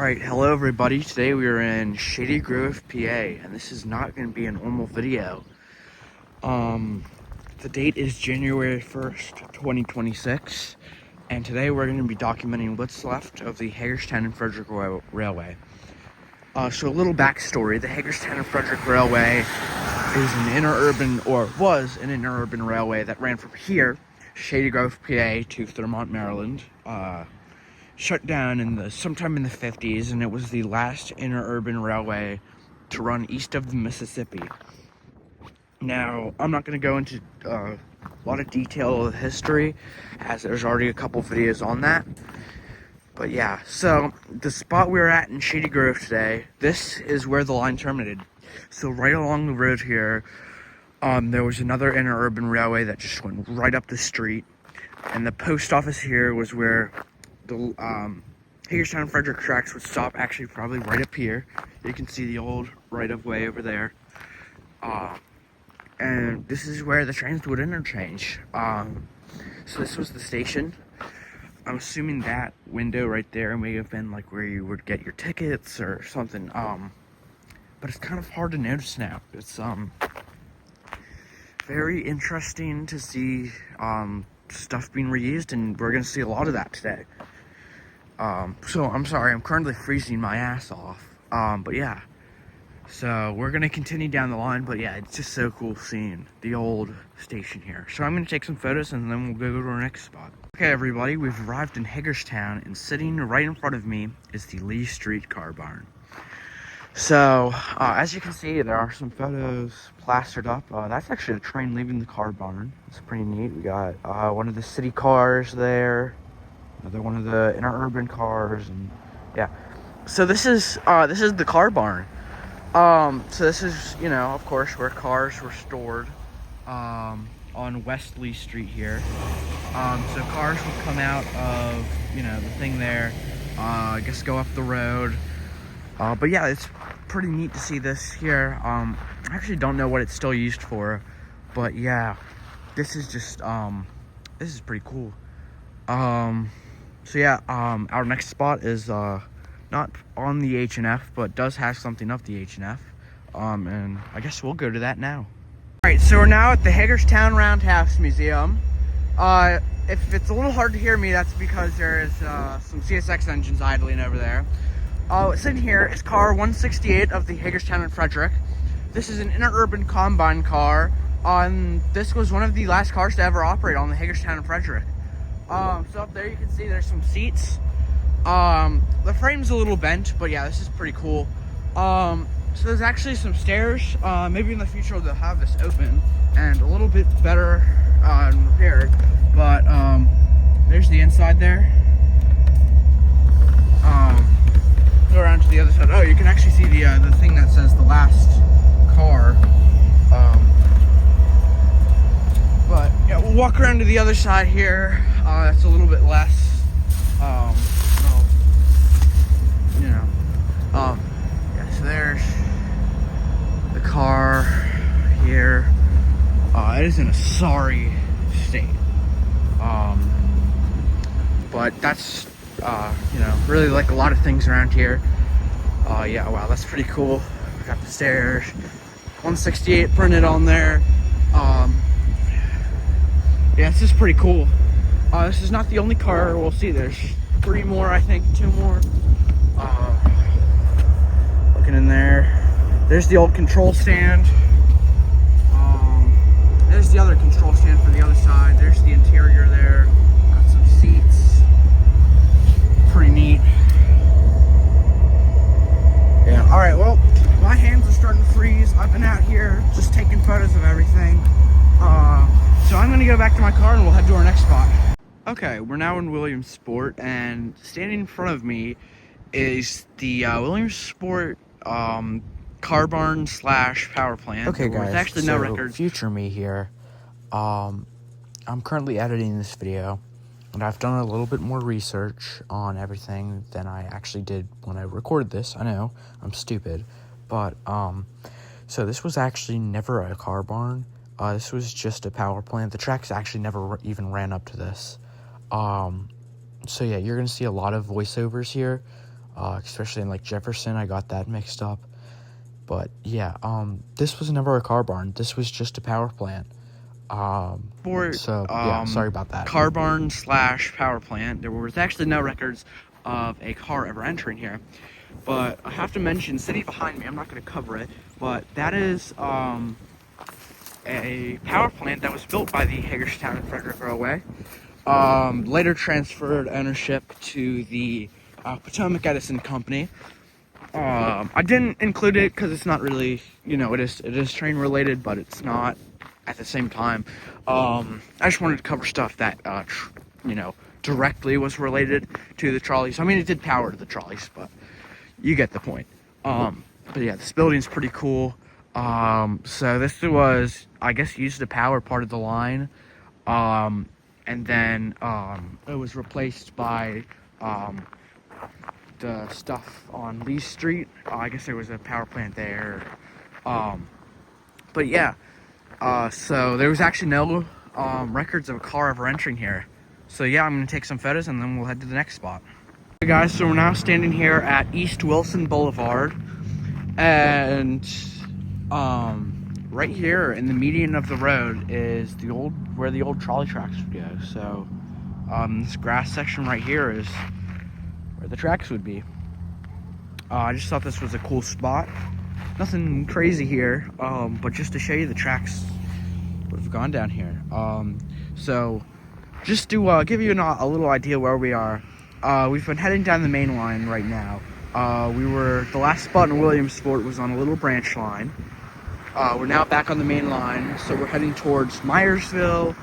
Alright, hello everybody. Today we are in Shady Grove, PA, and this is not going to be a normal video. The date is January 1st, 2026, and today we're going to be documenting what's left of the Hagerstown and Fredrick Railway. So a little backstory: the Hagerstown and Fredrick Railway is an interurban, or was an interurban railway that ran from here, Shady Grove, PA, to Thurmont, Maryland. Shut down sometime in the 50s, and it was the last interurban railway to run east of the Mississippi. Now, I'm not going to go into a lot of detail of the history, as there's already a couple videos on that. But yeah, so the spot we're at in Shady Grove today, this is where the line terminated. So right along the road here, there was another interurban railway that just went right up the street, and the post office here was where the Hagerstown and Fredrick tracks would stop, actually probably right up here. You can see the old right-of-way over there. And this is where the trains would interchange. So this was the station. I'm assuming that window right there may have been like where you would get your tickets or something. But it's kind of hard to notice now. It's very interesting to see stuff being reused, and we're gonna see a lot of that today. So I'm sorry, I'm currently freezing my ass off. But yeah, so we're gonna continue down the line. But yeah, it's just so cool seeing the old station here. So I'm gonna take some photos and then we'll go to our next spot. Okay, everybody, we've arrived in Hagerstown, and sitting right in front of me is the Lee Street car barn. So as you can see, there are some photos plastered up. That's actually a train leaving the car barn. It's pretty neat. We got one of the city cars there, another one of the interurban cars, and yeah. So this is the car barn. So this is, you know, of course, where cars were stored on West Lee Street here. So cars would come out of, you know, the thing there, I guess go up the road. But yeah, it's pretty neat to see this here. I actually don't know what it's still used for, but yeah, this is just this is pretty cool. So yeah, our next spot is not on the H&F, but does have something of the H&F. And I guess we'll go to that now. Alright, so we're now at the Hagerstown Roundhouse Museum. If it's a little hard to hear me, that's because there is some CSX engines idling over there. What's in here is car 168 of the Hagerstown and Fredrick. This is an interurban combine car. This was one of the last cars to ever operate on the Hagerstown and Fredrick. So up there you can see there's some seats. The frame's a little bent, but yeah, this is pretty cool. So there's actually some stairs. Maybe in the future they'll have this open and a little bit better repaired. But there's the inside there. Go around to the other side. Oh, you can actually see the thing that says the last car. But yeah, we'll walk around to the other side here. That's a little bit less, well, you know. Yeah, so there's the car here. It is in a sorry state. But that's, you know, really like a lot of things around here. Yeah, wow, that's pretty cool. We got the stairs, 168 printed on there. Yeah, this is pretty cool. This is not the only car we'll see. There's 3 more, I think, 2 more. Looking in there, there's the old control stand. There's the other control stand for the other side. There's the interior there. Got some seats. Pretty neat. Yeah, alright, well, my hands are starting to freeze. I've been out here just taking photos of everything. So I'm going to go back to my car and we'll head to our next spot. Okay, we're now in Williamsport, and standing in front of me is the Williamsport car barn / power plant. Okay, guys, there's actually so no records. Future me here. I'm currently editing this video, and I've done a little bit more research on everything than I actually did when I recorded this. I know, I'm stupid, but so this was actually never a car barn. This was just a power plant. The tracks actually never even ran up to this. So yeah, you're gonna see a lot of voiceovers here. especially in like Jefferson. I got that mixed up. But yeah, this was never a car barn. This was just a power plant. Sorry about that. Car barn slash power plant. There was actually no records of a car ever entering here. But I have to mention, sitting behind me, I'm not going to cover it, but that is a power plant that was built by the Hagerstown and Fredrick Railway. Later transferred ownership to the Potomac Edison Company. I didn't include it because it's not really, it is train related, but it's not at the same time. I just wanted to cover stuff that, directly was related to the trolleys. I mean, it did power to the trolleys, but you get the point. But yeah, this building's pretty cool. So this was, I guess, used to power part of the line. And then it was replaced by the stuff on Lee Street. I guess there was a power plant there. But yeah, so there was actually no records of a car ever entering here. So yeah, I'm gonna take some photos and then we'll head to the next spot. Okay guys, so we're now standing here at East Wilson Boulevard, and right here in the median of the road is where the old trolley tracks would go. So this grass section right here is where the tracks would be. I just thought this was a cool spot. Nothing crazy here, but just to show you the tracks would have gone down here. So just to give you a little idea where we are, we've been heading down the main line right now. The last spot in Williamsport was on a little branch line. We're now back on the main line, so we're heading towards Myersville.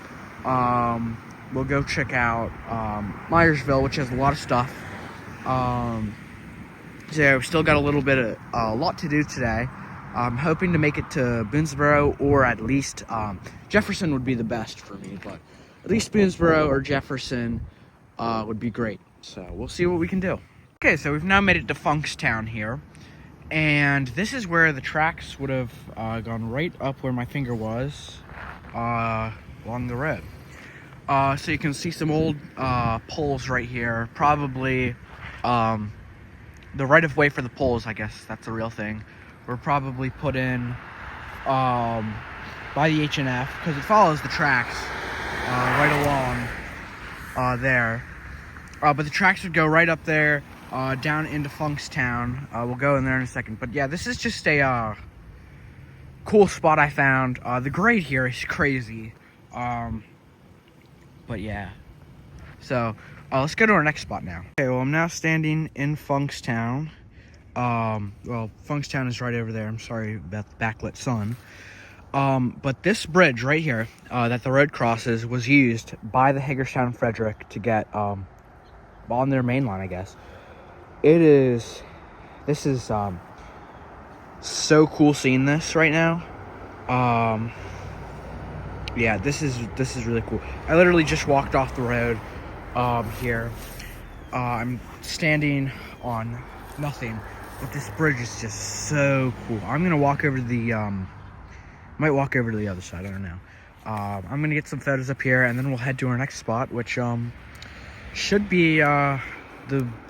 We'll go check out Myersville, which has a lot of stuff. So we've still got a lot to do today. I'm hoping to make it to Boonesboro, or at least Jefferson would be the best for me, but at least Boonesboro or Jefferson would be great. So we'll see what we can do. Okay, so we've now made it to Funkstown here, and this is where the tracks would have gone right up where my finger was along the road. So you can see some old poles right here, probably the right-of-way for the poles, I guess that's the real thing, were probably put in by the H&F, because it follows the tracks right along there. But the tracks would go right up there, down into Funkstown. We'll go in there in a second. But yeah, this is just a cool spot I found. The grade here is crazy. But yeah. So let's go to our next spot now. Okay, well, I'm now standing in Funkstown. Well, Funkstown is right over there. I'm sorry about the backlit sun. But this bridge right here that the road crosses was used by the Hagerstown and Fredrick to get on their main line, I guess. This is so cool seeing this right now. Yeah, this is really cool. I literally just walked off the road here. I'm standing on nothing, but this bridge is just so cool. I'm gonna walk over to the might walk over to the other side, I don't know. I'm gonna get some photos up here, and then we'll head to our next spot, which should be the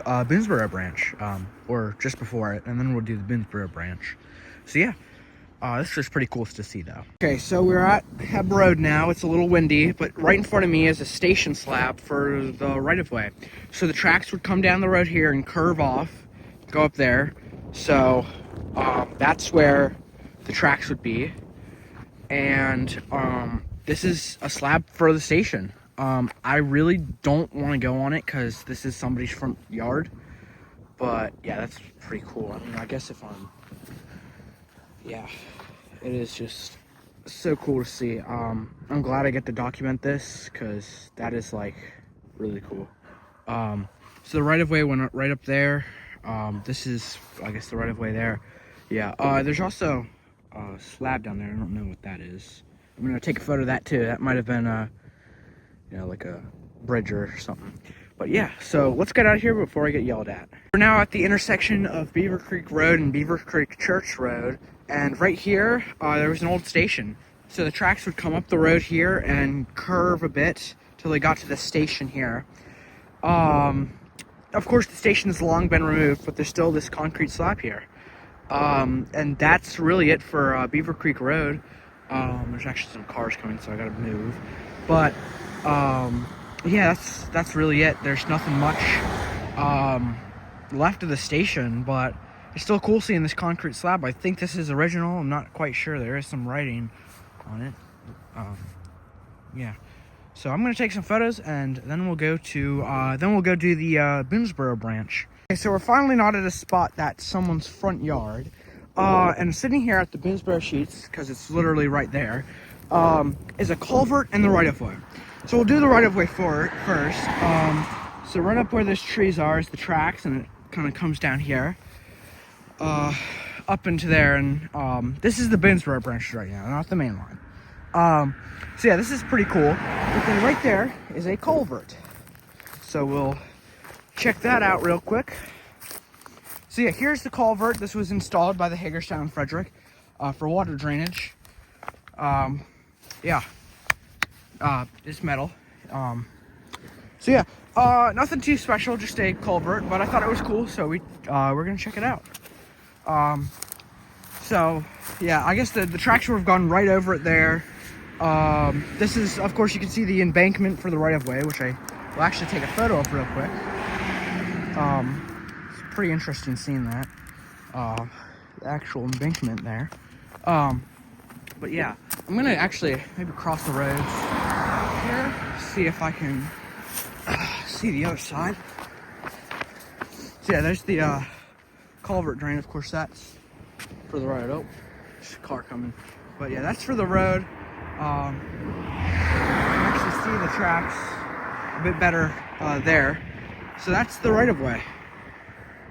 Boonesboro branch, or just before it, and then we'll do the Boonesboro branch. So yeah, this is pretty cool to see though. Okay, so we're at Heb Road now. It's a little windy, but right in front of me is a station slab for the right-of-way. So the tracks would come down the road here and curve off, go up there. So that's where the tracks would be. And this is a slab for the station. I really don't want to go on it because this is somebody's front yard. But yeah, that's pretty cool. I mean, I guess yeah, it is just so cool to see. I'm glad I get to document this because that is like really cool. So the right-of-way went right up there. This is, I guess, the right-of-way there. Yeah, there's also a slab down there. I don't know what that is. I'm gonna take a photo of that too. That might have been like a bridge or something. But yeah, so let's get out of here before I get yelled at. We're now at the intersection of Beaver Creek Road and Beaver Creek Church Road, and right here there was an old station. So the tracks would come up the road here and curve a bit till they got to the station here. of course, the station has long been removed, but there's still this concrete slab here. And that's really it for Beaver Creek Road. There's actually some cars coming, so I gotta move. But yeah, that's really it. There's nothing much left of the station, but it's still cool seeing this concrete slab. I think this is original. I'm not quite sure. There is some writing on it. Yeah. So I'm gonna take some photos, and then we'll go to do the Boonesboro branch. Okay, so we're finally not at a spot that's someone's front yard, and sitting here at the Boonesboro Sheets, because it's literally right there, is a culvert and the right-of-way. So we'll do the right-of-way first. So right up where those trees are is the tracks, and it kind of comes down here, up into there, and this is the Boonesboro branch right now, not the main line. So yeah, this is pretty cool. But then right there is a culvert. So we'll check that out real quick. So yeah, here's the culvert. This was installed by the Hagerstown and Fredrick for water drainage. Yeah, it's metal. So yeah, nothing too special, just a culvert, but I thought it was cool, so we're gonna check it out. So yeah, I guess the tracks would have gone right over it there. This is, of course, you can see the embankment for the right-of-way, which I will actually take a photo of real quick. It's pretty interesting seeing that, the actual embankment there. But yeah, I'm gonna actually maybe cross the roads here, see if I can see the other side. So yeah, there's the culvert drain. Of course, that's for the road. Oh, there's a car coming. But yeah, that's for the road. You can actually see the tracks a bit better there. So that's the right-of-way.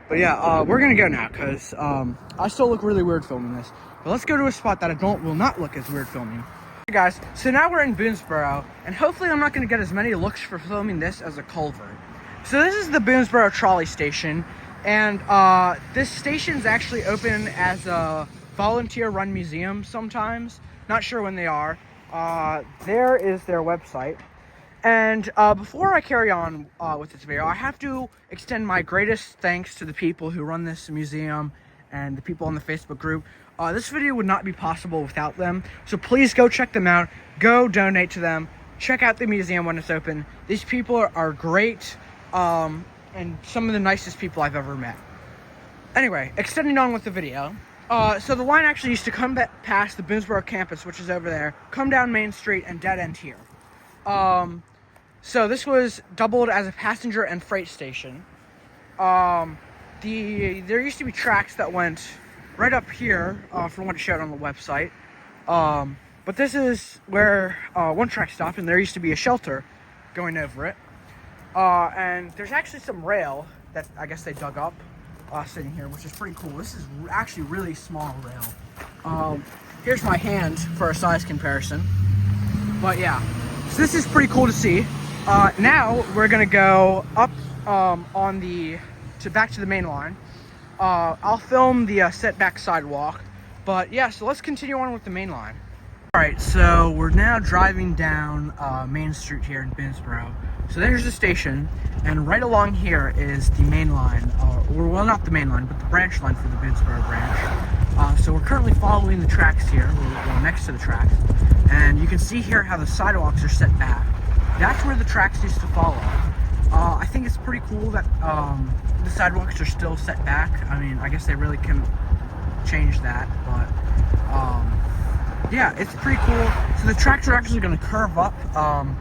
But yeah, we're gonna go now, because I still look really weird filming this. But let's go to a spot that will not look as weird filming. Hey guys, so now we're in Boonesboro, and hopefully I'm not gonna get as many looks for filming this as a culvert. So this is the Boonesboro trolley station, and this station's actually open as a volunteer-run museum sometimes. Not sure when they are. There is their website. And before I carry on with this video, I have to extend my greatest thanks to the people who run this museum and the people on the Facebook group. This video would not be possible without them. So please go check them out. Go donate to them. Check out the museum when it's open. These people are great, and some of the nicest people I've ever met. Anyway, extending on with the video. So the line actually used to come past the Boonesboro campus, which is over there, come down Main Street, and dead end here. So this was doubled as a passenger and freight station. There used to be tracks that went right up here, from what it showed on the website. But this is where one track stopped, and there used to be a shelter going over it. And there's actually some rail that I guess they dug up. Sitting here, which is pretty cool. This is actually really small rail. Here's my hand for a size comparison. But yeah, so this is pretty cool to see. Now we're gonna go up back to the main line. I'll film the setback sidewalk, but yeah, so let's continue on with the main line. All right, so we're now driving down Main Street here in Boonesboro. So there's the station, and right along here is the main line, or well, not the main line, but the branch line for the Boonesboro branch. So we're currently following the tracks here, well, next to the tracks, and you can see here how the sidewalks are set back. That's where the tracks used to follow. I think it's pretty cool that the sidewalks are still set back. I mean, I guess they really can change that, but yeah, it's pretty cool. So the tracks are actually going to curve up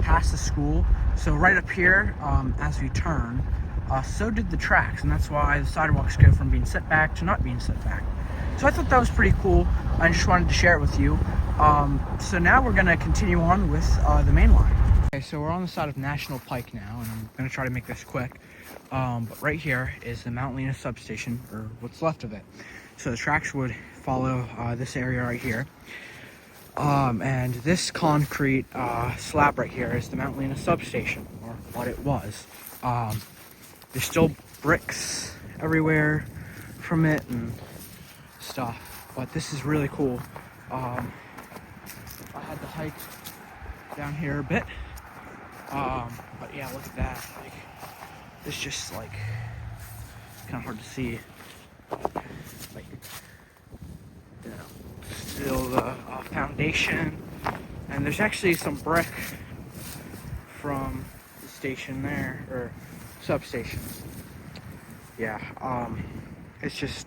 past the school. So right up here, as we turn, so did the tracks, and that's why the sidewalks go from being set back to not being set back. So I thought that was pretty cool. I just wanted to share it with you. So now we're going to continue on with the main line. Okay, so we're on the side of National Pike now, and I'm going to try to make this quick. But right here is the Mount Lena substation, or what's left of it. So the tracks would follow this area right here. And this concrete slab right here is the Mount Lena substation, or what it was. There's still bricks everywhere from it and stuff, but this is really cool. I had to hike down here a bit, but yeah, look at that. Like, it's just like kind of hard to see. Like, you know, still the foundation, and there's actually some brick from the station there, or substation. Yeah, it's just,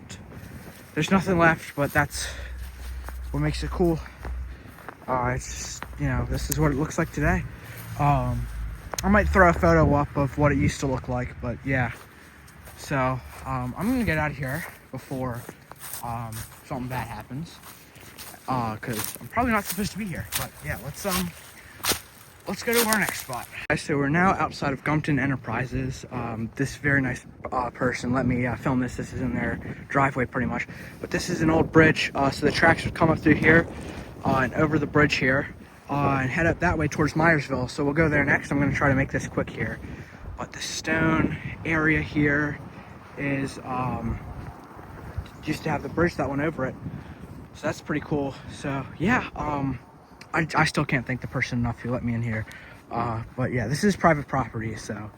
there's nothing left, but that's what makes it cool. It's just, you know, this is what it looks like today. I might throw a photo up of what it used to look like, but yeah. So, I'm gonna get out of here before something bad happens. Cause I'm probably not supposed to be here, but yeah, let's go to our next spot. So we're now outside of Gumpton Enterprises. This very nice person let me film this. This is in their driveway pretty much. But this is an old bridge, so the tracks would come up through here and over the bridge here and head up that way towards Myersville. So we'll go there next. I'm gonna try to make this quick here. But the stone area here is, used to have the bridge that went over it. So that's pretty cool. So yeah, I still can't thank the person enough who let me in here. But yeah, this is private property, so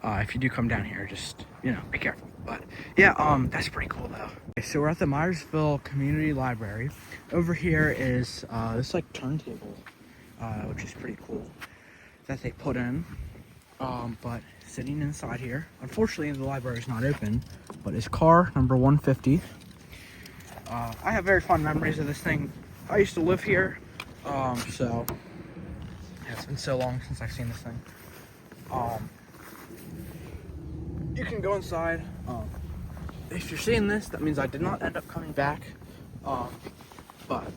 if you do come down here, just, you know, be careful. But yeah, that's pretty cool though. Okay, so we're at the Myersville Community Library. Over here is this like turntable, which is pretty cool that they put in. But sitting inside here, unfortunately the library is not open, but it's car number 150. I have very fond memories of this thing. I used to live here. So yeah, it's been so long since I've seen this thing. You can go inside. If you're seeing this, that means I did not end up coming back. But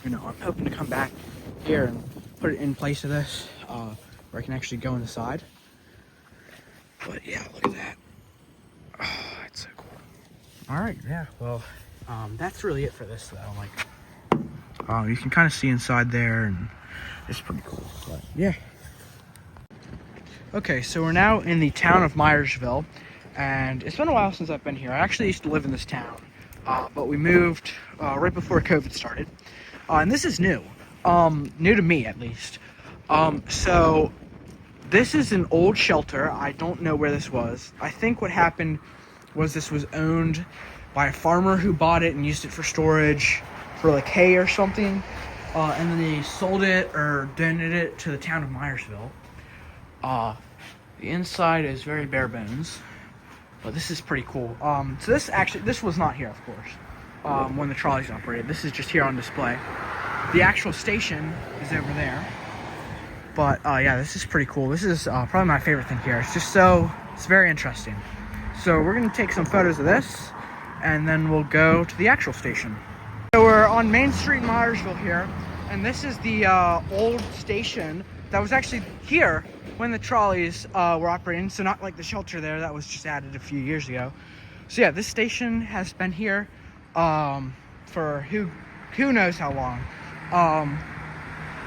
you know, I'm hoping to come back here and put it in place of this, where I can actually go inside. But yeah, look at that. Oh, it's so cool. All right, yeah. Well, that's really it for this though. Like, you can kind of see inside there, and it's pretty cool. But yeah. Okay, so we're now in the town of Myersville, and it's been a while since I've been here. I actually used to live in this town, but we moved right before COVID started, and this is new to me at least. So this is an old shelter. I don't know where this was. I think what happened was this was owned by a farmer who bought it and used it for storage for like hay or something, and then they sold it or donated it to the town of Myersville. The inside is very bare bones, but this is pretty cool. So this was not here, of course, when the trolleys operated. This is just here on display. The actual station is over there, but yeah, this is pretty cool. This is probably my favorite thing here. It's very interesting. So we're gonna take some photos of this, and then we'll go to the actual station. So we're on Main Street in Myersville here, and this is the old station that was actually here when the trolleys were operating. So not like the shelter there that was just added a few years ago. So yeah, this station has been here for who knows how long.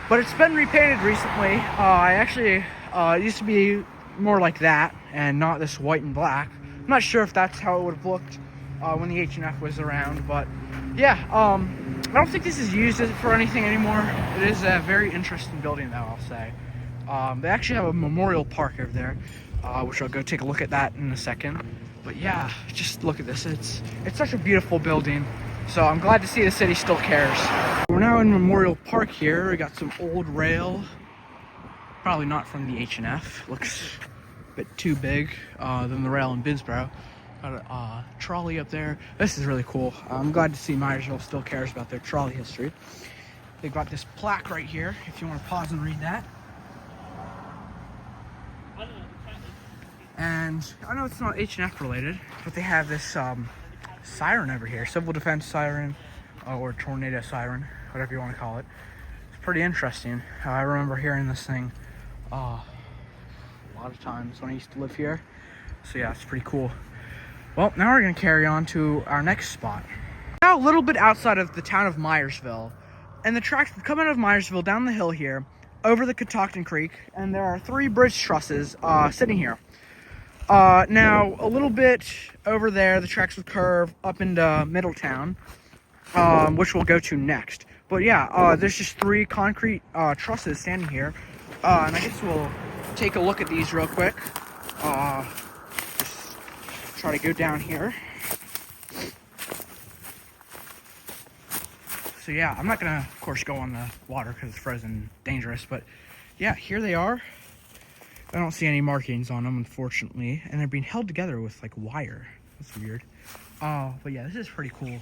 But it's been repainted recently. It used to be more like that and not this white and black. I'm not sure if that's how it would have looked when the H&F was around, but yeah, I don't think this is used for anything anymore. It is a very interesting building though, I'll say. They actually have a memorial park over there, which I'll go take a look at that in a second. But yeah, just look at this. It's such a beautiful building. So I'm glad to see the city still cares. We're now in Memorial Park here. We got some old rail. Probably not from the H&F. Looks a bit too big than the rail in Binsboro. Got a trolley up there. This is really cool. I'm glad to see Myersville still cares about their trolley history. They've got this plaque right here, if you want to pause and read that. And I know it's not H&F related, but they have this siren over here, civil defense siren, or tornado siren, whatever you want to call it. It's pretty interesting. I remember hearing this thing a lot of times when I used to live here. So yeah, it's pretty cool. Well, now we're going to carry on to our next spot. Now a little bit outside of the town of Myersville, and the tracks come out of Myersville down the hill here, over the Catoctin Creek, and there are 3 bridge trusses sitting here. Now, a little bit over there, the tracks would curve up into Middletown, which we'll go to next. But yeah, there's just 3 concrete trusses standing here, and I guess we'll take a look at these real quick. Just try to go down here. So yeah, I'm not gonna, of course, go on the water because it's frozen, dangerous. But yeah, here they are. I don't see any markings on them, unfortunately, and they're being held together with like wire. That's weird. But yeah, this is pretty cool.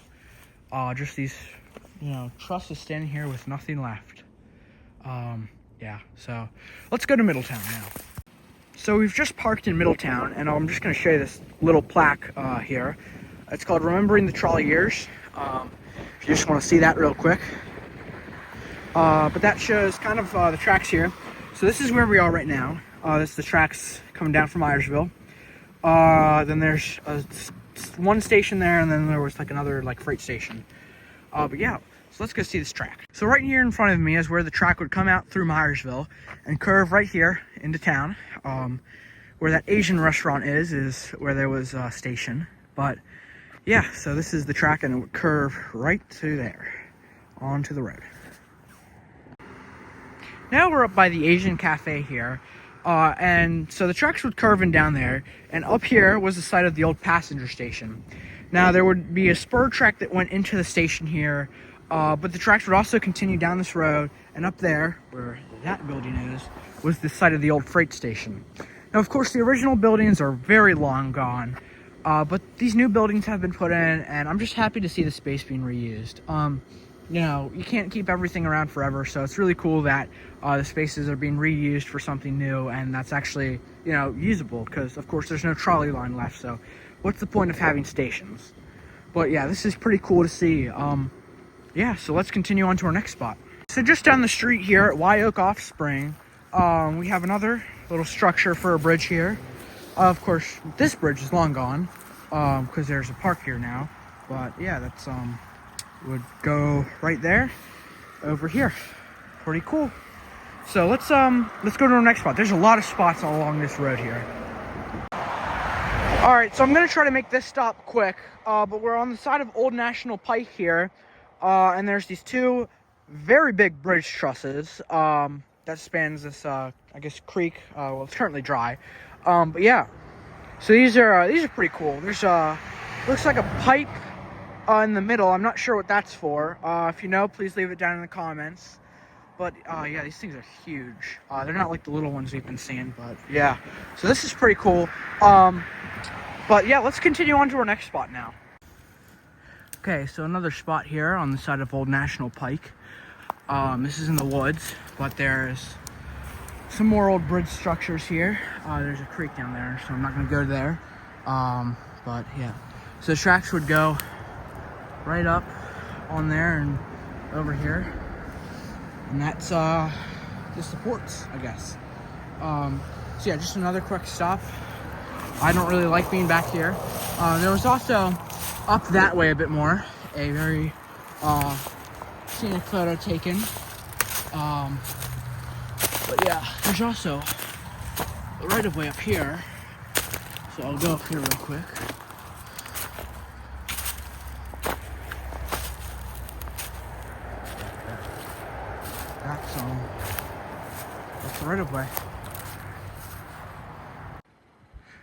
Just these, trusses standing here with nothing left. Yeah, so let's go to Middletown now. So we've just parked in Middletown, and I'm just going to show you this little plaque here. It's called Remembering the Trolley Years. If you just want to see that real quick. But that shows kind of the tracks here. So this is where we are right now. This is the tracks coming down from Iresville. Then there's one station there, and then there was like another like freight station. But yeah, so let's go see this track. So right here in front of me is where the track would come out through Myersville and curve right here into town. Where that Asian restaurant is where there was a station. But yeah, so this is the track, and it would curve right through there onto the road. Now we're up by the Asian Cafe here. And so the tracks would curve in down there, and up here was the site of the old passenger station. Now there would be a spur track that went into the station here, but the tracks would also continue down this road, and up there, where that building is, was the site of the old freight station. Now of course the original buildings are very long gone, but these new buildings have been put in, and I'm just happy to see the space being reused. You can't keep everything around forever, so it's really cool that the spaces are being reused for something new, and that's actually, usable, because of course there's no trolley line left, so what's the point of having stations? But yeah, this is pretty cool to see. Yeah, so let's continue on to our next spot. So just down the street here at Y Oak Offspring, we have another little structure for a bridge here. Of course, this bridge is long gone, because there's a park here now, but yeah, that's would go right there over here. Pretty cool. So let's go to our next spot. There's a lot of spots all along this road here. All right, so I'm gonna try to make this stop quick, but we're on the side of Old National Pike here, and there's these two very big bridge trusses that spans this I guess creek. Well, it's currently dry, but yeah, so these are pretty cool. There's looks like a pipe in the middle. I'm not sure what that's for. If you know, please leave it down in the comments. But yeah, these things are huge. They're not like the little ones we've been seeing, but yeah. So this is pretty cool. But yeah, let's continue on to our next spot now. Okay, so another spot here on the side of Old National Pike. This is in the woods, but there's some more old bridge structures here. There's a creek down there, so I'm not gonna go there. But yeah, so the tracks would go right up on there and over here, and that's the supports, I guess. So yeah, just another quick stop. I don't really like being back here. There was also up that way a bit more a very scenic photo taken. But yeah, there's also a right of way up here, so I'll go up here real quick. That's the right of way.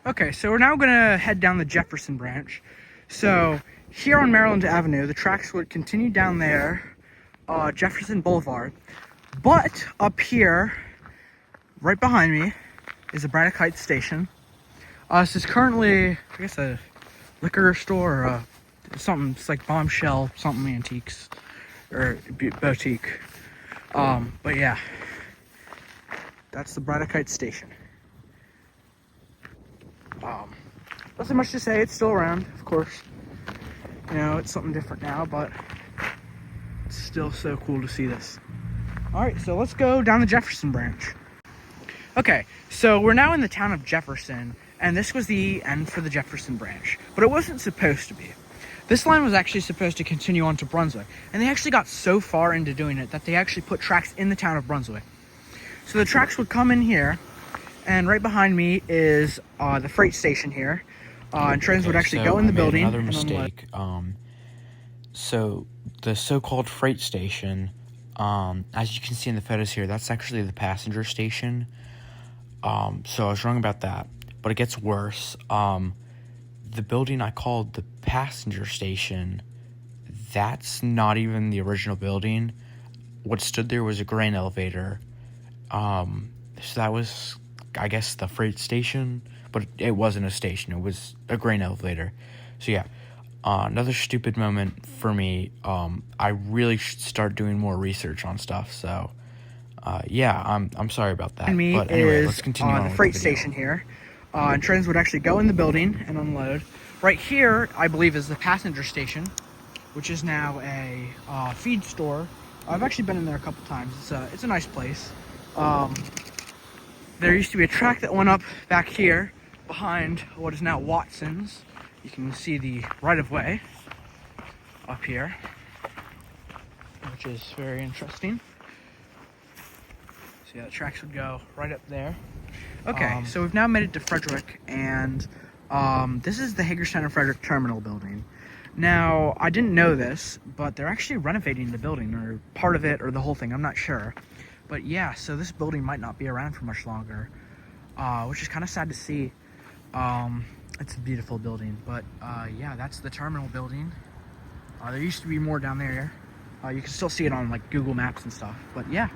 Okay, so we're now gonna head down the Jefferson branch. So here on Maryland Avenue, the tracks would continue down there, Jefferson Boulevard. But up here, right behind me, is the Braddock Heights station. This is currently, I guess, a liquor store, or something. It's like Bombshell, something antiques, or boutique. But yeah, that's the Braddock Heights station. Nothing much to say. It's still around, of course. It's something different now, but it's still so cool to see this. All right, so let's go down the Jefferson branch. Okay, so we're now in the town of Jefferson, and this was the end for the Jefferson branch, but it wasn't supposed to be. This line was actually supposed to continue on to Brunswick, and they actually got so far into doing it that they actually put tracks in the town of Brunswick. So the tracks would come in here, and right behind me is the freight station here, and trains would actually go in the building. Another mistake. So the so-called freight station, as you can see in the photos here, that's actually the passenger station. So I was wrong about that. but it gets worse. The building I called the passenger station, that's not even the original building. What stood there was a grain elevator. So that was, I guess, the freight station, but it wasn't a station. It was a grain elevator. So yeah, another stupid moment for me. I really should start doing more research on stuff. So yeah, I'm sorry about that. But anyway, let's continue on the with freight the video. station here, and trains would actually go in the building and unload. Right here, I believe, is the passenger station, which is now a feed store. I've actually been in there a couple times. It's a nice place. There used to be a track that went up back here behind what is now Watson's. You can see the right-of-way up here, which is very interesting. So yeah, the tracks would go right up there. Okay, so we've now made it to Fredrick, and this is the Hagerstown and Fredrick terminal building. Now, I didn't know this, but they're actually renovating the building, or part of it, or the whole thing, I'm not sure. But yeah, so this building might not be around for much longer, which is kind of sad to see. It's a beautiful building, but yeah, that's the terminal building. There used to be more down there. You can still see it on like Google Maps and stuff, but yeah.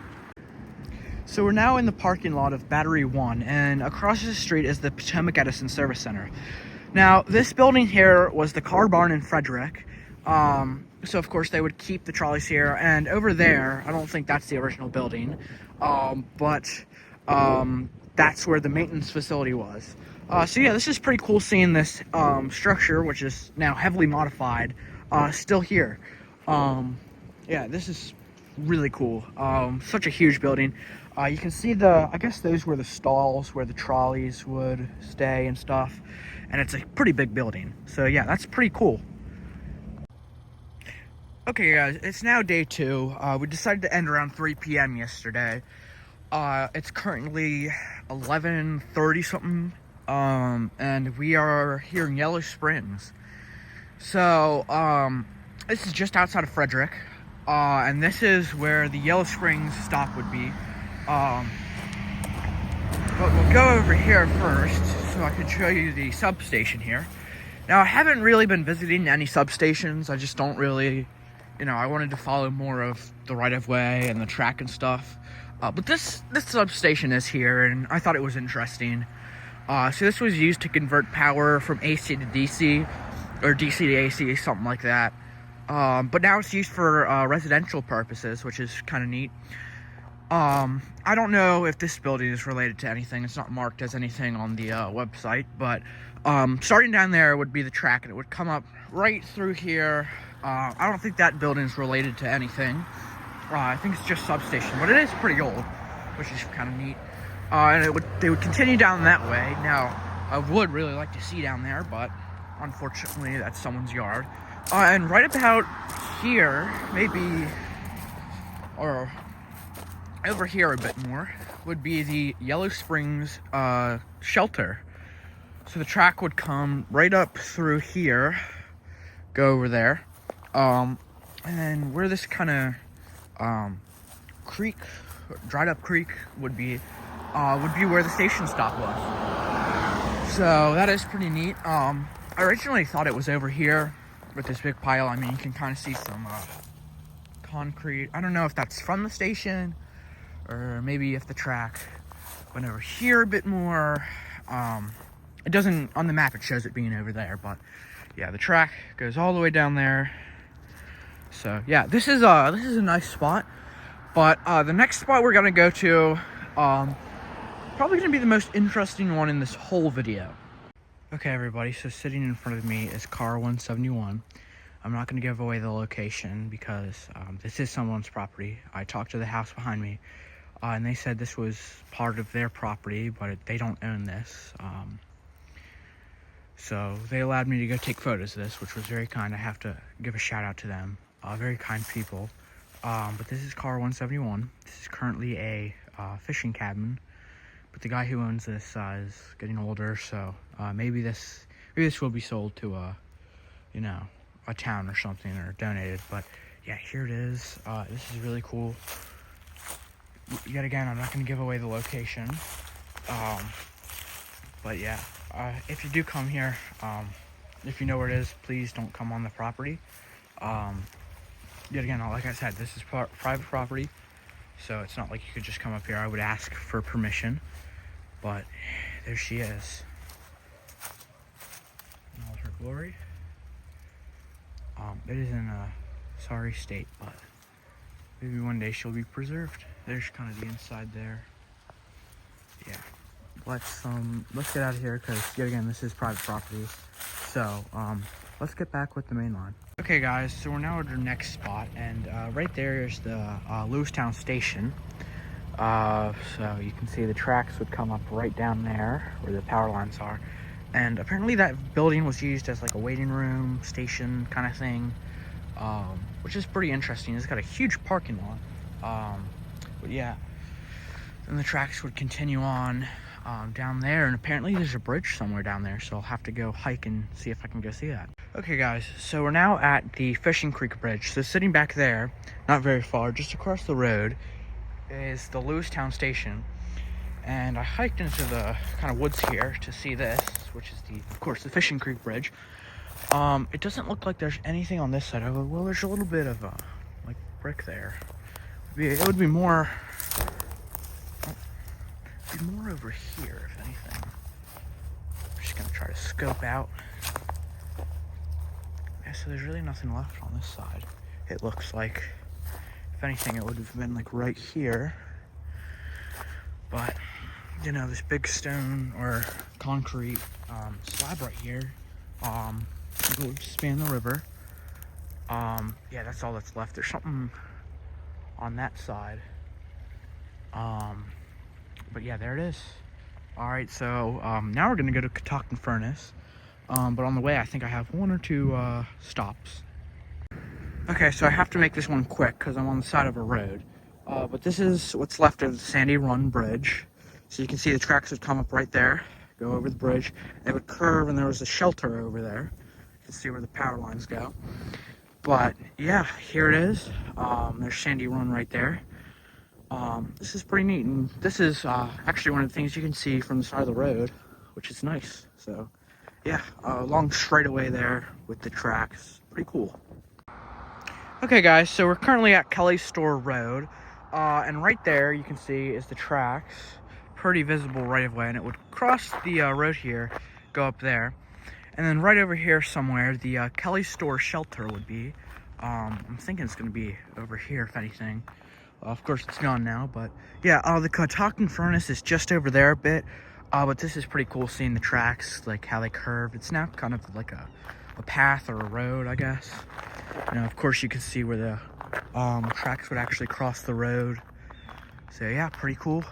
So we're now in the parking lot of Battery 1, and across the street is the Potomac Edison Service Center. Now, this building here was the car barn in Fredrick. So of course they would keep the trolleys here, and over there, I don't think that's the original building, but that's where the maintenance facility was. So yeah, this is pretty cool seeing this structure, which is now heavily modified, still here. Yeah, this is really cool. Such a huge building. You can see I guess those were the stalls where the trolleys would stay and stuff, and it's a pretty big building. So yeah, that's pretty cool. Okay guys, it's now day 2. We decided to end around 3 p.m. yesterday. It's currently 11:30 something, and we are here in Yellow Springs. So, this is just outside of Fredrick, and this is where the Yellow Springs stop would be. But we'll go over here first, so I can show you the substation here. Now, I haven't really been visiting any substations. I just don't really, I wanted to follow more of the right-of-way and the track and stuff. But this substation is here, and I thought it was interesting. So this was used to convert power from AC to DC, or DC to AC, something like that. But now it's used for residential purposes, which is kind of neat. I don't know if this building is related to anything. It's not marked as anything on the website, but starting down there would be the track, and it would come up right through here. I don't think that building's related to anything. I think it's just substation, but it is pretty old, which is kind of neat. And they would continue down that way. Now, I would really like to see down there, but unfortunately, that's someone's yard. And right about here, maybe, or over here a bit more, would be the Yellow Springs shelter. So the track would come right up through here, go over there, and then where this kind of creek, dried up creek would be where the station stop was. So that is pretty neat. I originally thought it was over here with this big pile. I mean, you can kind of see some concrete. I don't know if that's from the station, or maybe if the track went over here a bit more. It doesn't, on the map it shows it being over there, but yeah, the track goes all the way down there. So yeah, this is a nice spot. But the next spot we're gonna go to, probably gonna be the most interesting one in this whole video. Okay everybody, so sitting in front of me is car 171. I'm not gonna give away the location because this is someone's property. I talked to the house behind me, and they said this was part of their property, but they don't own this. So they allowed me to go take photos of this, which was very kind. I have to give a shout out to them. Very kind people. But this is car 171. This is currently a fishing cabin, but the guy who owns this is getting older, so maybe this will be sold to a town or something, or donated. But yeah, here it is. This is really cool. Yet again, I'm not going to give away the location. But yeah, if you do come here, if you know where it is, please don't come on the property. Yet again, like I said, this is private property, so it's not like you could just come up here. I would ask for permission, but there she is in all her glory. It is in a sorry state, but maybe one day she'll be preserved. There's kind of the inside there. Yeah. Let's get out of here, because yet again, this is private property. So let's get back with the main line. Okay guys, so we're now at our next spot, and right there is the Lewistown station. So you can see the tracks would come up right down there where the power lines are. And apparently that building was used as like a waiting room, station kind of thing, which is pretty interesting. It's got a huge parking lot. But yeah, then the tracks would continue on down there, and apparently there's a bridge somewhere down there, so I'll have to go hike and see if I can go see that. Okay guys, so we're now at the Fishing Creek Bridge. So sitting back there, not very far, just across the road, is the Lewistown station. And I hiked into the kind of woods here to see this, which is of course, the Fishing Creek Bridge. It doesn't look like there's anything on this side. Oh, well, there's a little bit of like brick there. It would be more over here, if anything. I'm just gonna try to scope out. Yeah, so there's really nothing left on this side. It looks like, if anything, it would have been like right here. But, you know, this big stone or concrete slab right here, it would span the river. Yeah, that's all that's left. There's something on that side. But yeah, there it is. All right, so now we're gonna go to Catoctin Furnace. But on the way, I think I have one or two stops. Okay, so I have to make this one quick because I'm on the side of a road. But this is what's left of the Sandy Run Bridge. So you can see the tracks would come up right there, go over the bridge. They would curve, and there was a shelter over there. You can see where the power lines go. But yeah, here it is. There's Sandy Run right there. This is pretty neat, and this is actually one of the things you can see from the side of the road, which is nice. So yeah, long straightaway there with the tracks. Pretty cool. Okay guys, so we're currently at Kelly's Store Road, and right there you can see is the tracks. Pretty visible right of way, and it would cross the road here, go up there, and then right over here somewhere the Kelly Store shelter would be. I'm thinking it's going to be over here, if anything. Of course it's gone now, but yeah, the Catoctin Furnace is just over there a bit, but this is pretty cool seeing the tracks, like how they curve. It's now kind of like a path or a road, I guess. Now of course you can see where the tracks would actually cross the road. So yeah, pretty cool.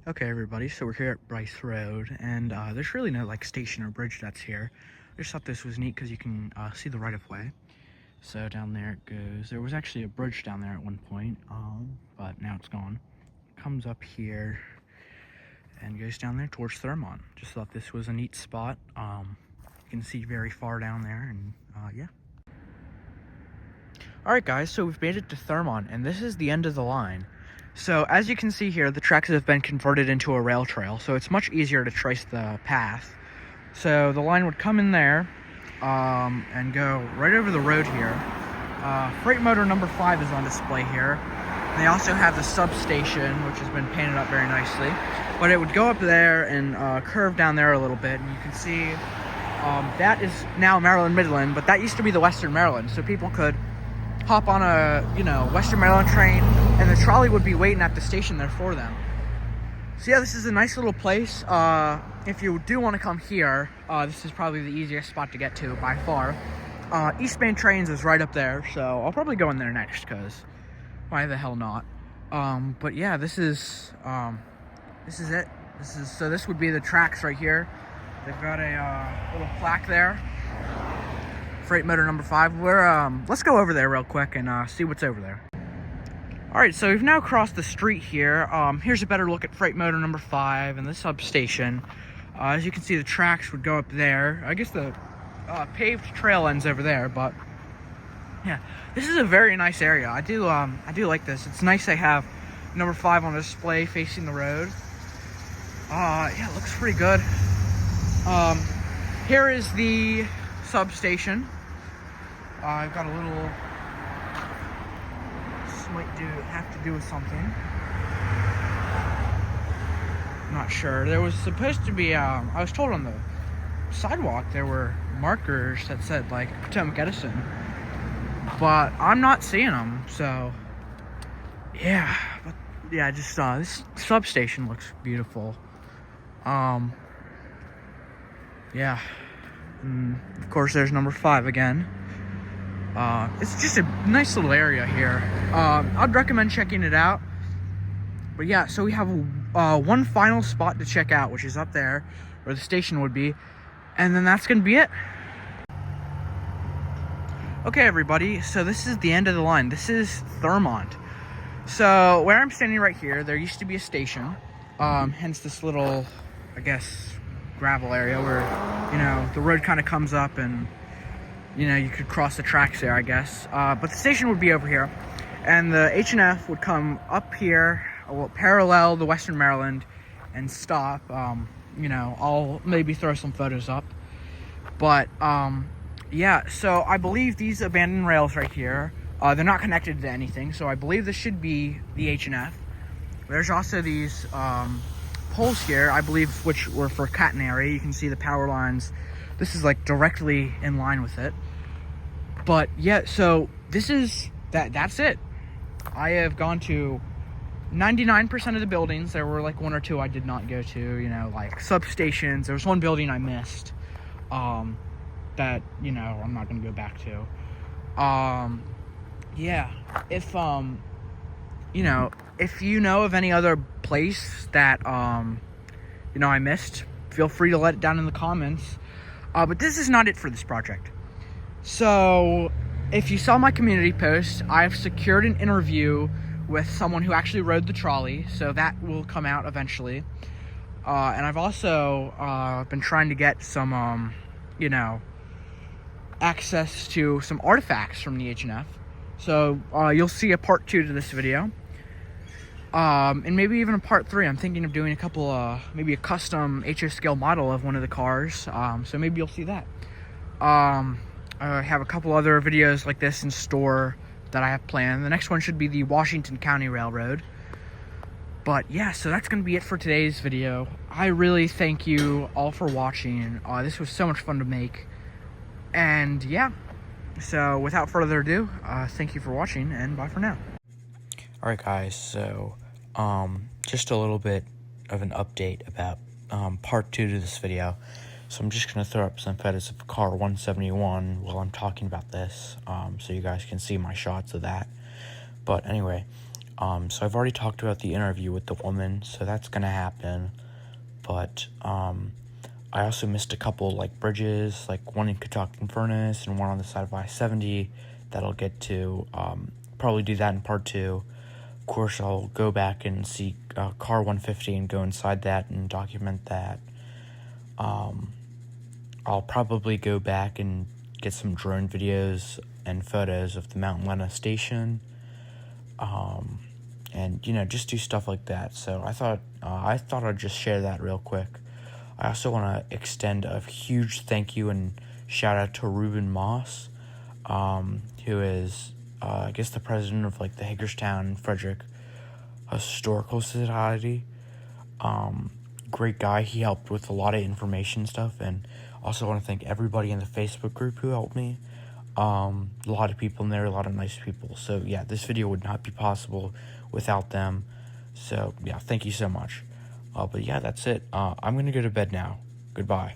Okay everybody, so we're here at Bryce Road, and there's really no like station or bridge that's here. I just thought this was neat because you can see the right of way. So down there it goes. There was actually a bridge down there at one point, but now it's gone. Comes up here and goes down there towards Thurmont. Just thought this was a neat spot. You can see very far down there, and yeah. Alright guys, so we've made it to Thurmont, and this is the end of the line. So as you can see here, the tracks have been converted into a rail trail, so it's much easier to trace the path. So the line would come in there, and go right over the road here. Freight motor number 5 is on display here. And they also have the substation, which has been painted up very nicely. But it would go up there and curve down there a little bit, and you can see that is now Maryland Midland, but that used to be the Western Maryland, so people could hop on a Western Maryland train, and the trolley would be waiting at the station there for them. So yeah, this is a nice little place. If you do want to come here, this is probably the easiest spot to get to by far. East Main Trains is right up there, so I'll probably go in there next, because why the hell not? But yeah, this is it. So this would be the tracks right here. They've got a little plaque there. Freight motor number 5. Let's go over there real quick and see what's over there. Alright, so we've now crossed the street here. Here's a better look at freight motor number 5 and the substation. As you can see, the tracks would go up there. I guess the paved trail ends over there, but yeah, this is a very nice area. I do like this. It's nice they have number 5 on display facing the road. Yeah, it looks pretty good. Here is the substation. I've got a little, this might have to do with something. I'm not sure. There was supposed to be, I was told on the sidewalk there were markers that said like Potomac Edison, but I'm not seeing them, so yeah. But yeah, just this substation looks beautiful. Yeah, and of course there's number 5 again. It's just a nice little area here. I'd recommend checking it out. But yeah, so we have one final spot to check out, which is up there where the station would be, and then that's gonna be it. Okay, everybody, so this is the end of the line. This is Thurmont. So where I'm standing right here, there used to be a station, hence this little, I guess, gravel area where, you know, the road kind of comes up and, you know, you could cross the tracks there, I guess. But the station would be over here, and the H&F would come up here, well, parallel the Western Maryland, and stop. You know, I'll maybe throw some photos up. But, yeah, so I believe these abandoned rails right here, they're not connected to anything, so I believe this should be the H&F. There's also these poles here, I believe, which were for catenary. You can see the power lines. This is like directly in line with it. But yeah, so this is that's it. I have gone to 99% of the buildings. There were like 1 or 2 I did not go to, you know, like substations. There was one building I missed, that, you know, I'm not gonna go back to. Yeah, if you know, if you know of any other place that you know, I missed, feel free to let it down in the comments. But this is not it for this project. So if you saw my community post, I've secured an interview with someone who actually rode the trolley, so that will come out eventually. And I've also been trying to get some you know, access to some artifacts from the H&F. So you'll see a part 2 to this video, and maybe even a part 3. I'm thinking of doing a couple, maybe a custom HO scale model of one of the cars. So maybe you'll see that. I have a couple other videos like this in store that I have planned. The next one should be the Washington County Railroad. But yeah, so that's gonna be it for today's video. I really thank you all for watching. This was so much fun to make. And yeah, so without further ado, thank you for watching, and bye for now. Alright guys, so just a little bit of an update about part 2 to this video. So I'm just going to throw up some photos of car 171 while I'm talking about this, so you guys can see my shots of that. But anyway, so I've already talked about the interview with the woman, so that's going to happen. But I also missed a couple like bridges, like one in Catoctin Furnace and one on the side of I-70 that I'll get to. Probably do that in part 2. Of course, I'll go back and see car 150 and go inside that and document that. I'll probably go back and get some drone videos and photos of the Mount Lena station, and, you know, just do stuff like that. So I thought I'd just share that real quick. I also want to extend a huge thank you and shout out to Ruben Moss, who is, I guess, the president of like the Hagerstown and Fredrick Historical Society. Great guy. He helped with a lot of information stuff, and also want to thank everybody in the Facebook group who helped me. A lot of people in there, a lot of nice people. So yeah, this video would not be possible without them. So yeah, thank you so much. But yeah, that's it. I'm gonna go to bed now. Goodbye.